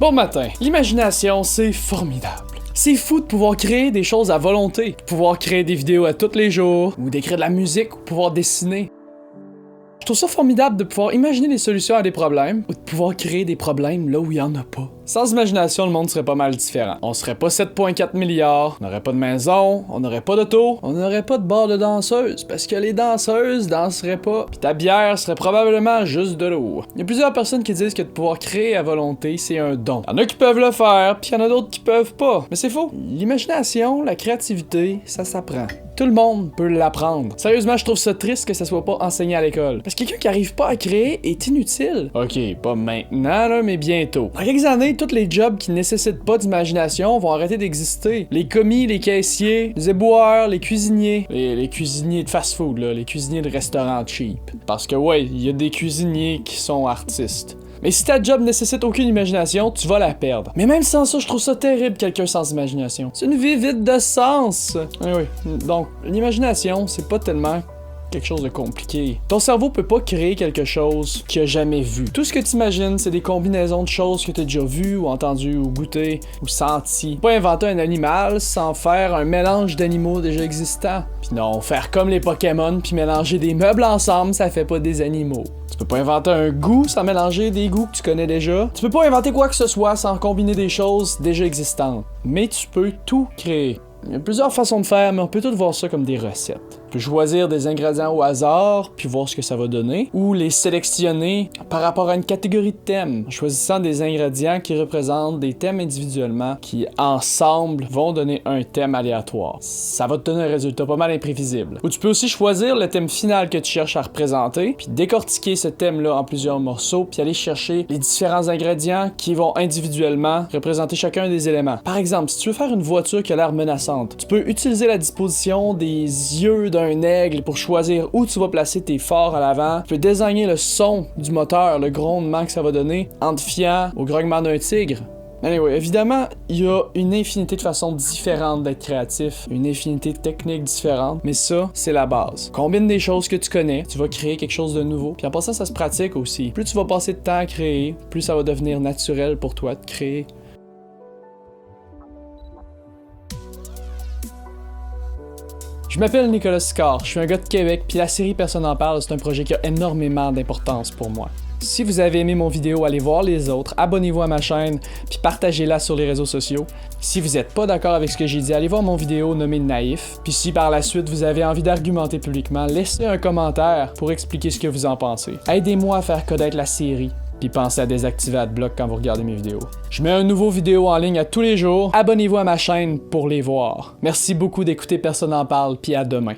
Bon matin, l'imagination, c'est formidable. C'est fou de pouvoir créer des choses à volonté, de pouvoir créer des vidéos à tous les jours, ou d'écrire de la musique, ou pouvoir dessiner. Je trouve ça formidable de pouvoir imaginer des solutions à des problèmes, ou de pouvoir créer des problèmes là où il y en a pas. Sans imagination, le monde serait pas mal différent. On serait pas 7,4 milliards, on n'aurait pas de maison, on n'aurait pas d'auto, on n'aurait pas de bar de danseuses, parce que les danseuses danseraient pas, pis ta bière serait probablement juste de l'eau. Il y a plusieurs personnes qui disent que de pouvoir créer à volonté, c'est un don. Il y en a qui peuvent le faire, pis il y en a d'autres qui peuvent pas. Mais c'est faux. L'imagination, la créativité, ça s'apprend. Tout le monde peut l'apprendre. Sérieusement, je trouve ça triste que ça soit pas enseigné à l'école. Parce que quelqu'un qui arrive pas à créer est inutile. Ok, pas maintenant là, mais bientôt. Dans quelques années, tous les jobs qui nécessitent pas d'imagination vont arrêter d'exister. Les commis, les caissiers, les éboueurs, les cuisiniers. Les cuisiniers de fast-food, là, les cuisiniers de restaurants cheap. Parce que ouais, il y a des cuisiniers qui sont artistes. Mais si ta job nécessite aucune imagination, tu vas la perdre. Mais même sans ça, je trouve ça terrible, quelqu'un sans imagination. C'est une vie vide de sens. Oui. Donc, l'imagination, c'est pas tellement quelque chose de compliqué. Ton cerveau peut pas créer quelque chose qu'il a jamais vu. Tout ce que tu imagines, c'est des combinaisons de choses que tu as déjà vues, ou entendues, ou goûtées, ou senties. Pas inventer un animal sans faire un mélange d'animaux déjà existants. Puis non, faire comme les Pokémon puis mélanger des meubles ensemble, ça fait pas des animaux. Tu peux pas inventer un goût sans mélanger des goûts que tu connais déjà. Tu peux pas inventer quoi que ce soit sans combiner des choses déjà existantes. Mais tu peux tout créer. Il y a plusieurs façons de faire, mais on peut tout voir ça comme des recettes. Tu peux choisir des ingrédients au hasard, puis voir ce que ça va donner, ou les sélectionner par rapport à une catégorie de thèmes, en choisissant des ingrédients qui représentent des thèmes individuellement, qui ensemble vont donner un thème aléatoire. Ça va te donner un résultat pas mal imprévisible. Ou tu peux aussi choisir le thème final que tu cherches à représenter, puis décortiquer ce thème-là en plusieurs morceaux, puis aller chercher les différents ingrédients qui vont individuellement représenter chacun des éléments. Par exemple, si tu veux faire une voiture qui a l'air menaçante, tu peux utiliser la disposition des yeux d'un aigle pour choisir où tu vas placer tes phares à l'avant. Tu peux désigner le son du moteur, le grondement que ça va donner, en te fiant au grognement d'un tigre. Anyway, évidemment, il y a une infinité de façons différentes d'être créatif, une infinité de techniques différentes, mais ça, c'est la base. Combine des choses que tu connais, tu vas créer quelque chose de nouveau, puis en passant, ça se pratique aussi. Plus tu vas passer de temps à créer, plus ça va devenir naturel pour toi de créer. Je m'appelle Nicolas Sicard, je suis un gars de Québec, puis la série Personne n'en parle, c'est un projet qui a énormément d'importance pour moi. Si vous avez aimé mon vidéo, allez voir les autres, abonnez-vous à ma chaîne, puis partagez-la sur les réseaux sociaux. Si vous n'êtes pas d'accord avec ce que j'ai dit, allez voir mon vidéo nommée Naïf. Puis si par la suite vous avez envie d'argumenter publiquement, laissez un commentaire pour expliquer ce que vous en pensez. Aidez-moi à faire connaître la série. Puis pensez à désactiver Adblock quand vous regardez mes vidéos. Je mets un nouveau vidéo en ligne à tous les jours. Abonnez-vous à ma chaîne pour les voir. Merci beaucoup d'écouter Personne n'en parle, puis à demain.